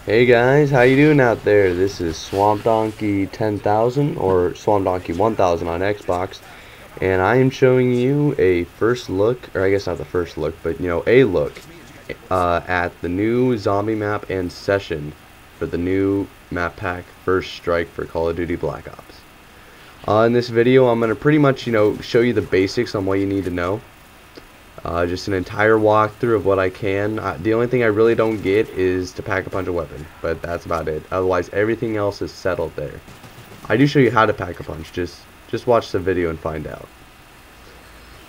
Hey guys, how you doing out there? This is Swamp Donkey 10,000 or Swamp Donkey 1000 on Xbox, and I am showing you a first look, or I guess not the first look, but a look at the new zombie map Ancesion for the new map pack First Strike for Call of Duty Black Ops. In this video, I'm gonna pretty much show you the basics on what you need to know. Just an entire walkthrough of what I can. The only thing I really don't get is to pack a punch a weapon, but that's about it. Otherwise, everything else is settled there. I do show you how to pack a punch. Just watch the video and find out.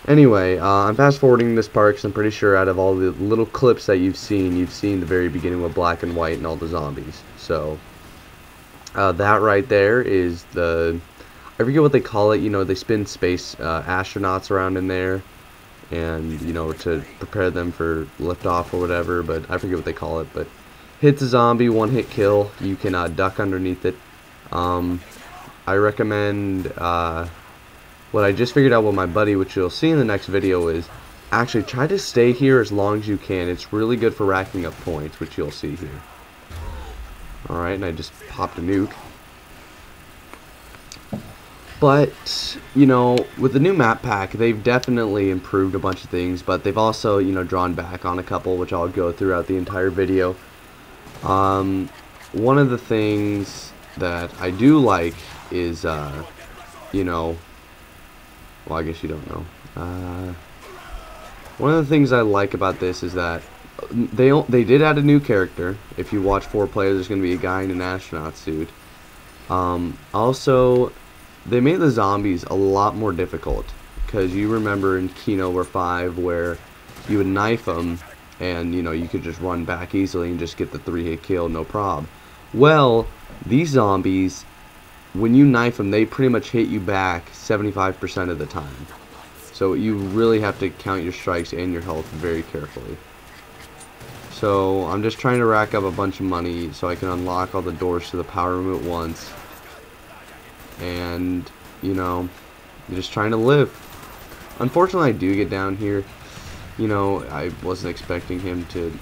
Anyway, I'm fast forwarding this part because I'm pretty sure out of all the little clips that you've seen the very beginning with black and white and all the zombies. So that right there is I forget what they call it. They spin space astronauts around in there, and to prepare them for liftoff or whatever, but I forget what they call it. But hits a zombie, one hit kill. You can duck underneath it. I recommend what I just figured out with my buddy, which you'll see in the next video, is actually try to stay here as long as you can. It's really good for racking up points, which you'll see here. Alright, and I just popped a nuke. But, with the new map pack, they've definitely improved a bunch of things, but they've also, drawn back on a couple, which I'll go throughout the entire video. One of the things that I do like is, well, I guess you don't know. One of the things I like about this is that they did add a new character. If you watch 4 players, there's going to be a guy in an astronaut suit. Also, they made the zombies a lot more difficult, because you remember in Kino or 5 where you would knife them and you could just run back easily and just get the 3-hit kill, no prob. Well, these zombies, when you knife them, they pretty much hit you back 75% of the time. So you really have to count your strikes and your health very carefully. So I'm just trying to rack up a bunch of money so I can unlock all the doors to the power room at once. And just trying to live. Unfortunately, I do get down here. I wasn't expecting him to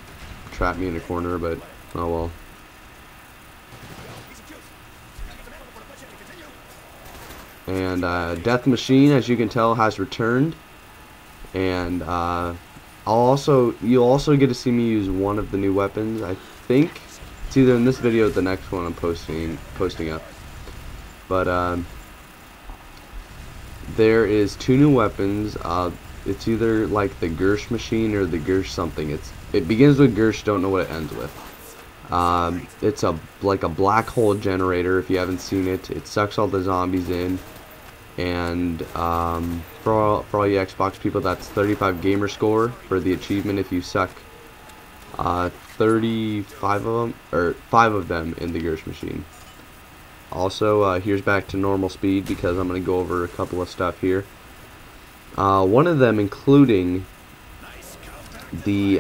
trap me in a corner, but oh well. And Death Machine, as you can tell, has returned. And you'll also get to see me use one of the new weapons. I think it's either in this video or the next one I'm posting up. But there is 2 new weapons. It's either like the Gersh machine or the Gersh something. It begins with Gersh, don't know what it ends with. It's like a black hole generator. If you haven't seen it, it sucks all the zombies in. And for all you Xbox people, that's 35 gamer score for the achievement if you suck 35 of them, or 5 of them in the Gersh machine. Also, here's back to normal speed because I'm going to go over a couple of stuff here. One of them including the,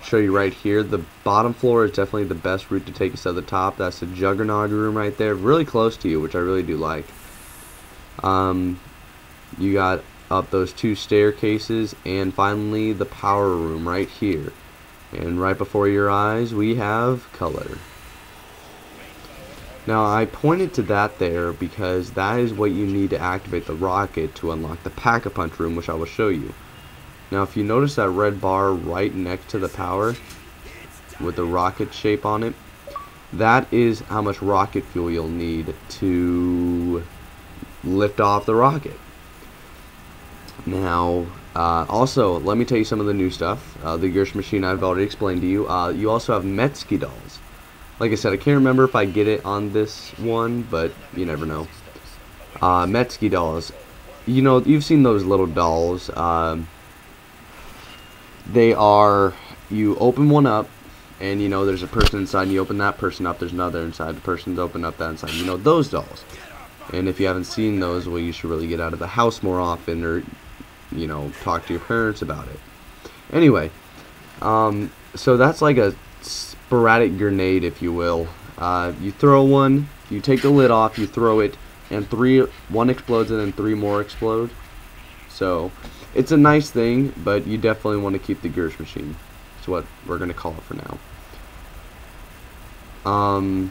show you right here, the bottom floor is definitely the best route to take us to the top. That's the Juggernaut room right there, really close to you, which I really do like. You got up those 2 staircases, and finally the power room right here. And right before your eyes, we have color. Now, I pointed to that there because that is what you need to activate the rocket to unlock the Pack-a-Punch room, which I will show you. Now, if you notice that red bar right next to the power with the rocket shape on it, that is how much rocket fuel you'll need to lift off the rocket. Now, also, let me tell you some of the new stuff. The Gersh machine I've already explained to you. You also have Metsky dolls. Like I said, I can't remember if I get it on this one, but you never know. Metsky dolls. You've seen those little dolls. They are, you open one up, and there's a person inside, and you open that person up, there's another inside, the person's opened up that inside. Those dolls. And if you haven't seen those, well, you should really get out of the house more often, or, talk to your parents about it. Anyway, so that's like a sporadic grenade, if you will. You throw one, you take the lid off, you throw it, and one explodes and then 3 more explode. So it's a nice thing, but you definitely want to keep the Gersh machine. That's what we're going to call it for now. Oh,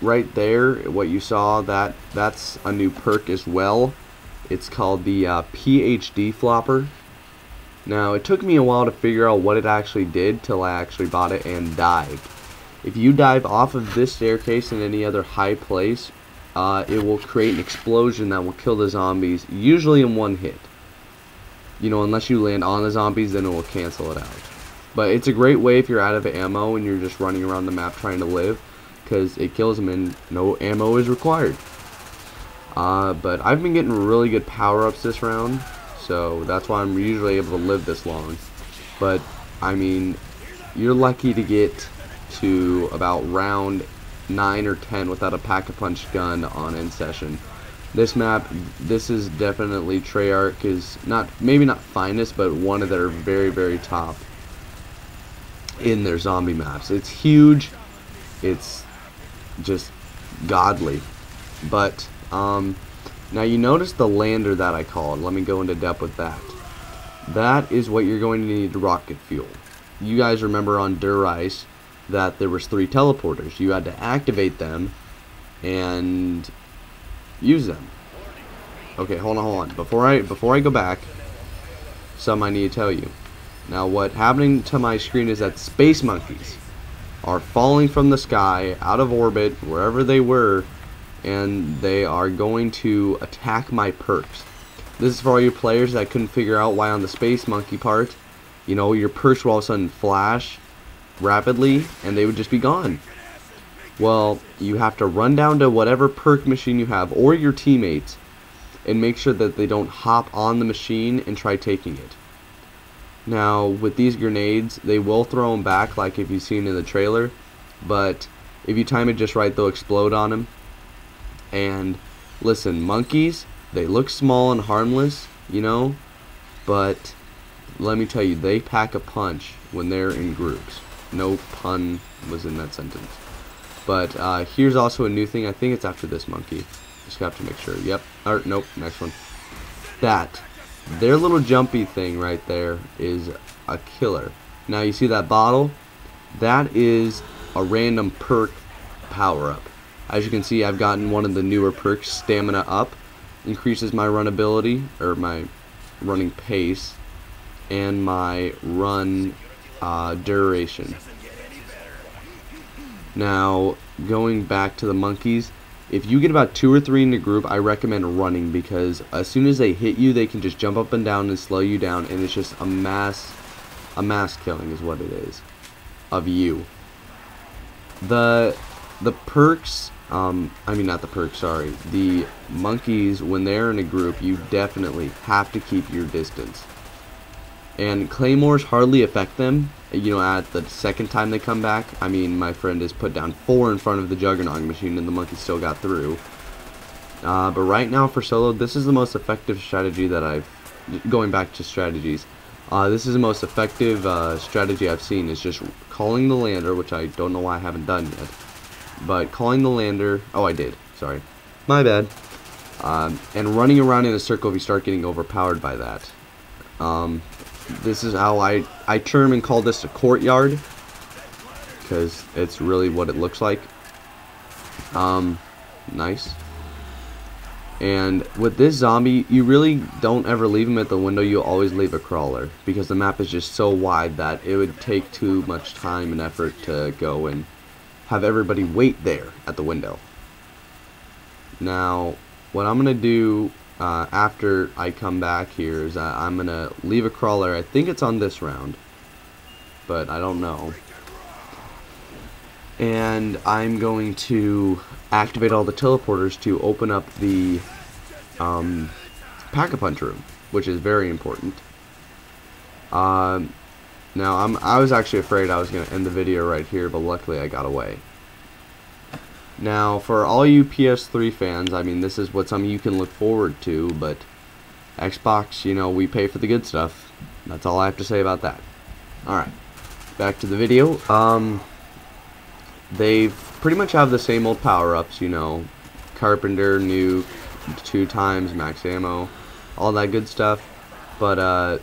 right there, what you saw, that's a new perk as well. It's called the PhD flopper. Now, it took me a while to figure out what it actually did till I actually bought it and dived. If you dive off of this staircase in any other high place, it will create an explosion that will kill the zombies, usually in one hit. You know, unless you land on the zombies, then it will cancel it out. But it's a great way if you're out of ammo and you're just running around the map trying to live, because it kills them and no ammo is required. But I've been getting really good power-ups this round, so that's why I'm usually able to live this long. But, I mean, you're lucky to get to about round 9 or 10 without a pack-a-punch gun on Ancesion. This map, this is definitely Treyarch is maybe not finest, but one of their very, very top in their zombie maps. It's huge, it's just godly. But now you notice the lander that I called. Let me go into depth with that. That is what you're going to need to rocket fuel. You guys remember on Der Ice that there was 3 teleporters. You had to activate them and use them. Okay, hold on. Before I go back, something I need to tell you. Now, what happening to my screen is that space monkeys are falling from the sky out of orbit wherever they were, and they are going to attack my perks. This is for all you players that couldn't figure out why on the space monkey part, you know, your perks will all of a sudden flash rapidly and they would just be gone. Well, you have to run down to whatever perk machine you have or your teammates and make sure that they don't hop on the machine and try taking it. Now, with these grenades, they will throw them back like if you've seen in the trailer, but if you time it just right, they'll explode on them. And listen, monkeys, they look small and harmless, you know, but let me tell you, they pack a punch when they're in groups. No pun was in that sentence. But here's also a new thing. I think it's after this monkey. Just have to make sure. Yep. Or nope. Next one. Their little jumpy thing right there is a killer. Now you see that bottle? That is a random perk power-up. As you can see, I've gotten one of the newer perks, Stamina Up. Increases my run ability, or my running pace, and my run duration. Now, going back to the monkeys, if you get about 2 or 3 in the group, I recommend running, because as soon as they hit you, they can just jump up and down and slow you down, and it's just a mass killing is what it is of you. The perks, I mean not the perks, sorry, the monkeys, when they're in a group, you definitely have to keep your distance. And claymores hardly affect them, you know, at the second time they come back. I mean, my friend has put down 4 in front of the Juggernaut machine and the monkey still got through. But right now for solo, this is the most effective strategy that going back to strategies, this is the most effective strategy I've seen, is just calling the lander, which I don't know why I haven't done yet. But calling the lander, oh I did, sorry, my bad. And running around in a circle if you start getting overpowered by that. This is how I term and call this a courtyard, because it's really what it looks like. Nice. And with this zombie, you really don't ever leave him at the window, you always leave a crawler, because the map is just so wide that it would take too much time and effort to go and have everybody wait there at the window. Now, what I'm going to do after I come back here is I'm going to leave a crawler. I think it's on this round, but I don't know. And I'm going to activate all the teleporters to open up the Pack-a-Punch room, which is very important. Now, I was actually afraid I was going to end the video right here, but luckily I got away. Now, for all you PS3 fans, I mean, this is what some of you can look forward to, but Xbox, you know, we pay for the good stuff. That's all I have to say about that. Alright, back to the video. They pretty much have the same old power-ups, you know, Carpenter, Nuke, 2 times, max ammo, all that good stuff. But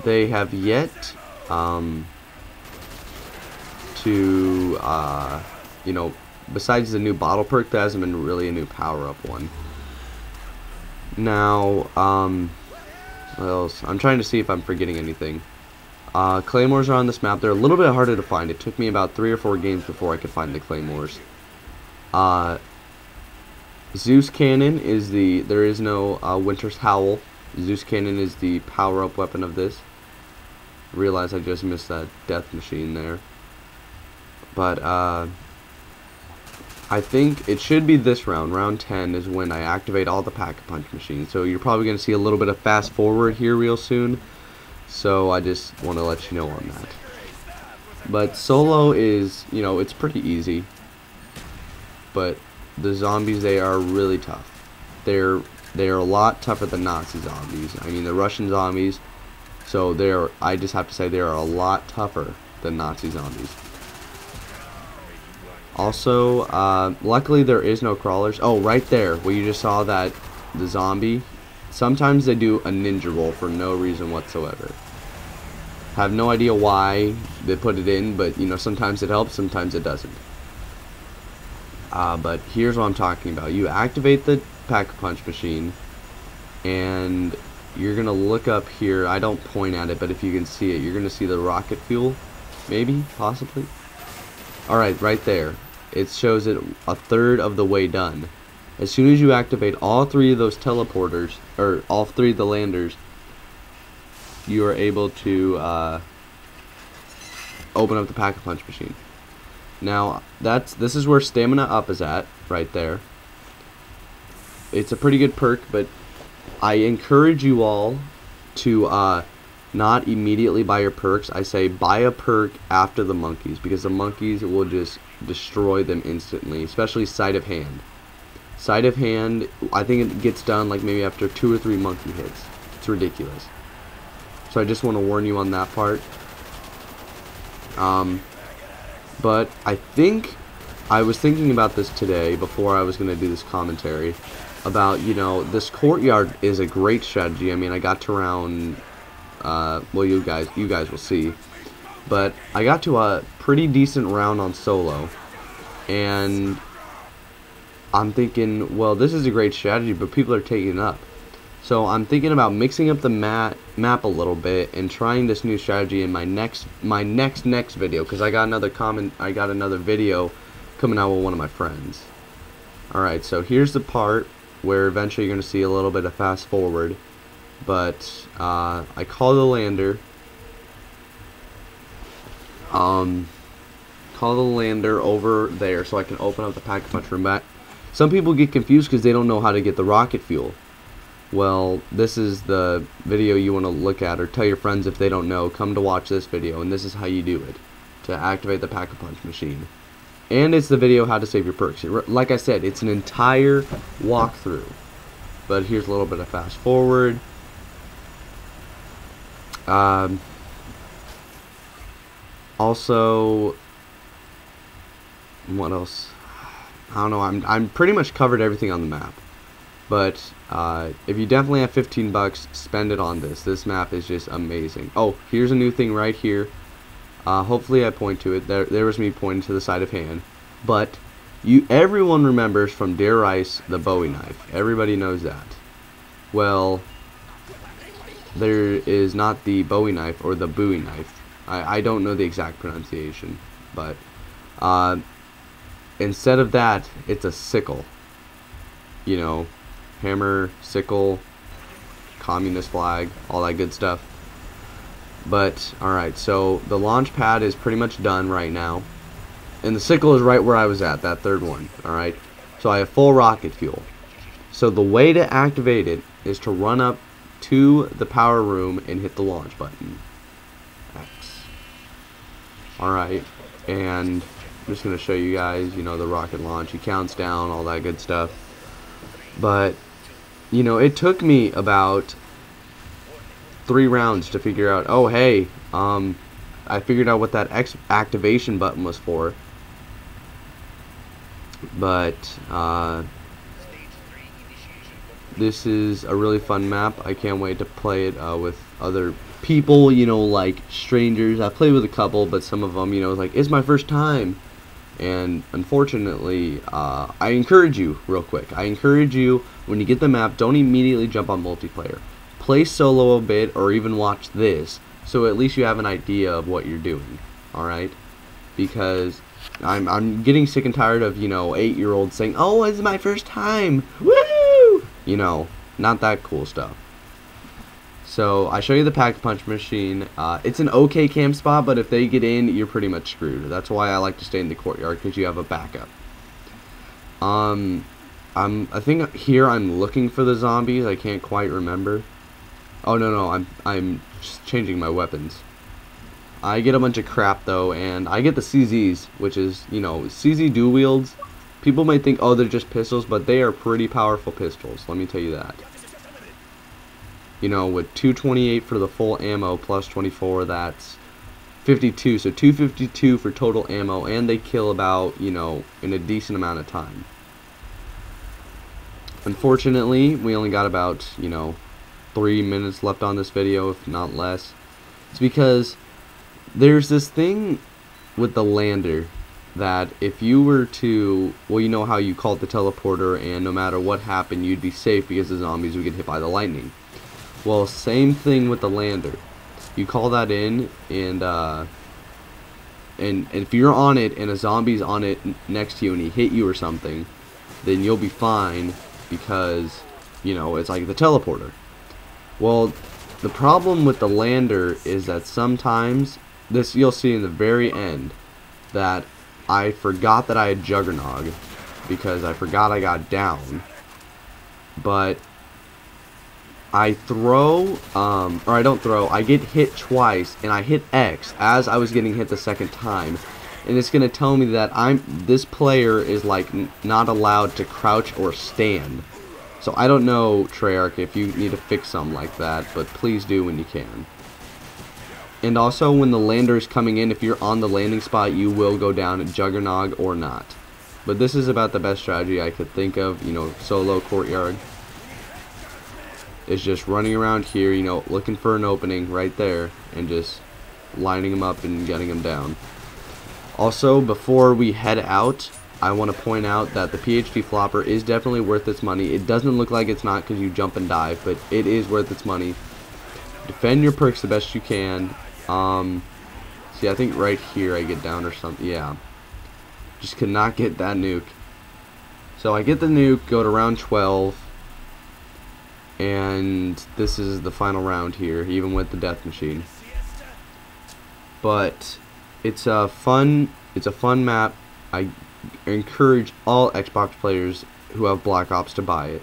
they have yet to you know, besides the new bottle perk, there hasn't been really a new power-up one. Now, what else? I'm trying to see if I'm forgetting anything. Claymores are on this map. They're a little bit harder to find. It took me about 3 or 4 games before I could find the Claymores. Zeus Cannon is there is no Winter's Howl. Zeus Cannon is the power-up weapon of this. Realize I just missed that death machine there. But, I think it should be this round. Round 10 is when I activate all the Pack-a-Punch machines. So you're probably going to see a little bit of fast forward here real soon. So I just want to let you know on that. But solo is, you know, it's pretty easy. But the zombies, they are really tough. They're a lot tougher than Nazi zombies. I mean, the Russian zombies. So I just have to say they are a lot tougher than Nazi zombies. Also, luckily there is no crawlers. Oh, right there, where you just saw that, the zombie. Sometimes they do a ninja roll for no reason whatsoever. Have no idea why they put it in, but, you know, sometimes it helps, sometimes it doesn't. But here's what I'm talking about. You activate the Pack-a-Punch machine, and you're going to look up here. I don't point at it, but if you can see it, you're going to see the rocket fuel. Maybe, possibly. Alright, right there. It shows it a third of the way done. As soon as you activate all 3 of those teleporters, or all 3 of the landers, you are able to open up the Pack-a-Punch machine. Now, this is where Stamina Up is at, right there. It's a pretty good perk, but I encourage you all to not immediately buy your perks. I say buy a perk after the monkeys, because the monkeys will just destroy them instantly, especially Sleight of Hand. Sleight of Hand, I think it gets done like maybe after 2 or 3 monkey hits. It's ridiculous. So I just want to warn you on that part. But I was thinking about this today before I was going to do this commentary about, you know, this courtyard is a great strategy. I mean, I got to round well, you guys will see, but I got to a pretty decent round on solo, and I'm thinking, well, this is a great strategy, but people are taking it up. So I'm thinking about mixing up the map a little bit and trying this new strategy in my next video, because I got another video coming out with one of my friends. All right, so here's the part where eventually you're going to see a little bit of fast forward. But I call the lander. Call the lander over there so I can open up the Pack-a-Punch room. But some people get confused because they don't know how to get the rocket fuel. Well, this is the video you want to look at, or tell your friends if they don't know, come to watch this video, and this is how you do it to activate the Pack-a-Punch machine. And it's the video how to save your perks. Like I said, it's an entire walkthrough. But here's a little bit of fast forward. Also, what else? I don't know. I'm pretty much covered everything on the map. But if you definitely have 15 bucks, spend it on this. This map is just amazing. Oh, here's a new thing right here. Hopefully I point to it. There was me pointing to the Sleight of Hand. But everyone remembers from Dare Ice the Bowie knife. Everybody knows that. Well, there is not the Bowie knife or the Bowie knife. I don't know the exact pronunciation, but instead of that, it's a sickle. You know, hammer, sickle, communist flag, all that good stuff. But alright, so the launch pad is pretty much done right now, and the sickle is right where I was at, that third one. Alright, so I have full rocket fuel. So the way to activate it is to run up to the power room and hit the launch button. X. Alright, and I'm just going to show you guys, you know, the rocket launch. He counts down, all that good stuff. But, you know, it took me about 3 rounds to figure out, oh, hey, I figured out what that X activation button was for. But, this is a really fun map. I can't wait to play it with other people, you know, like strangers. I've played with a couple, but some of them, you know, like, it's my first time. And unfortunately, I encourage you, real quick, I encourage you, when you get the map, don't immediately jump on multiplayer. Play solo a bit, or even watch this, so at least you have an idea of what you're doing, alright? Because I'm getting sick and tired of, you know, 8-year-olds saying, oh, it's my first time, woo! You know, not that cool stuff. So I show you the pack-punch machine. It's an okay camp spot, but if they get in, you're pretty much screwed. That's why I like to stay in the courtyard, because you have a backup. I think here I'm looking for the zombies. I can't quite remember. Oh no, I'm just changing my weapons. I get a bunch of crap though, and I get the CZs, which is, you know, CZ dual wields. People may think, oh, they're just pistols, but they are pretty powerful pistols. Let me tell you that. You know, with 228 for the full ammo plus 24, that's 52. So 252 for total ammo, and they kill about, you know, in a decent amount of time. Unfortunately, we only got about, you know, 3 minutes left on this video, if not less. It's because there's this thing with the lander that if you were to, well, you know how you call it the teleporter, and no matter what happened, you'd be safe because the zombies would get hit by the lightning. Well, same thing with the lander. You call that in, and if you're on it and a zombie's on it next to you and he hit you or something, then you'll be fine because, you know, it's like the teleporter. Well, the problem with the lander is that sometimes, this you'll see in the very end, that I forgot that I had Juggernog because I forgot I got down, but I throw, or I don't throw, I get hit twice, and I hit X as I was getting hit the second time, and it's going to tell me that this player is like not allowed to crouch or stand. So I don't know, Treyarch, if you need to fix something like that, but please do when you can. And also, when the lander is coming in, if you're on the landing spot, you will go down at Juggernog or not. But this is about the best strategy I could think of, you know, solo courtyard. It's just running around here, you know, looking for an opening right there, and just lining them up and getting them down. Also, before we head out, I want to point out that the PhD flopper is definitely worth its money. It doesn't look like it's not because you jump and dive, but it is worth its money. Defend your perks the best you can. See, I think right here I get down or something. Yeah. Just could not get that nuke. So I get the nuke, go to round 12. And this is the final round here, even with the death machine. But it's a fun map. I encourage all Xbox players who have Black Ops to buy it.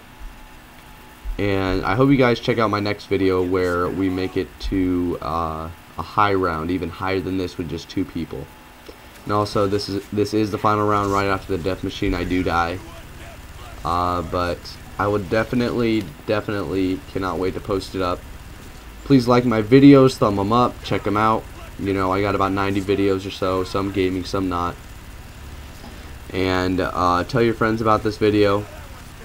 And I hope you guys check out my next video where we make it to a high round, even higher than this with just 2 people. And also, this is the final round. Right after the death machine, I do die. But I would definitely cannot wait to post it up. Please like my videos, thumb them up, check them out. You know, I got about 90 videos or so, some gaming, some not. And tell your friends about this video,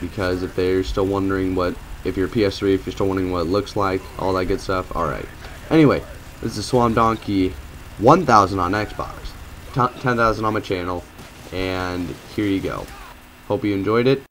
because if they're still wondering if you're PS3, if you're still wondering what it looks like, all that good stuff. Alright. Anyway, this is Swamp Donkey 1000 on Xbox, 10,000 on my channel, and here you go. Hope you enjoyed it.